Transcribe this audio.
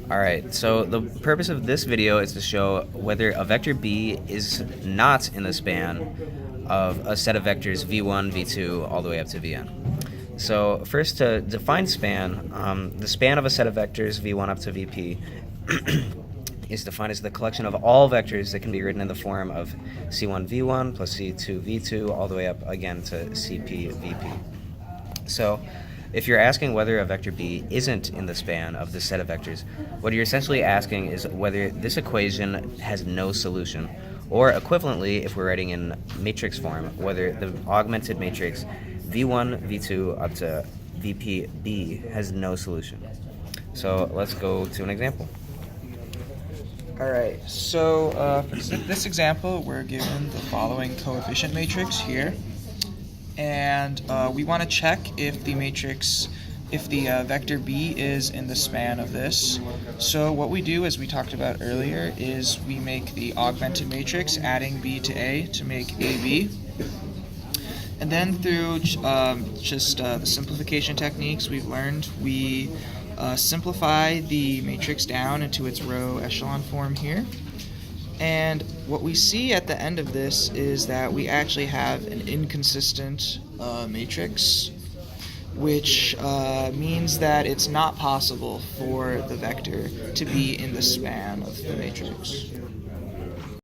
Alright, so the purpose of this video is to show whether a vector b is not in the span of a set of vectors v1, v2, all the way up to vn. So first, to define span, the span of a set of vectors v1 up to vp is defined as the collection of all vectors that can be written in the form of c1 v1 plus c2 v2 all the way up again to cp vp. So if you're asking whether a vector b isn't in the span of this set of vectors, what you're essentially asking is whether this equation has no solution, or equivalently, if we're writing in matrix form, whether the augmented matrix v1, v2 up to vpb has no solution. So let's go to an example. Alright, so for this example, we're given the following coefficient matrix here. And we want to check if the matrix, if the vector b is in the span of this. So what we do, as we talked about earlier, is we make the augmented matrix, adding b to a to make ab. And then through the simplification techniques we've learned, we simplify the matrix down into its row echelon form here. And what we see at the end of this is that we actually have an inconsistent matrix, which means that it's not possible for the vector to be in the span of the matrix.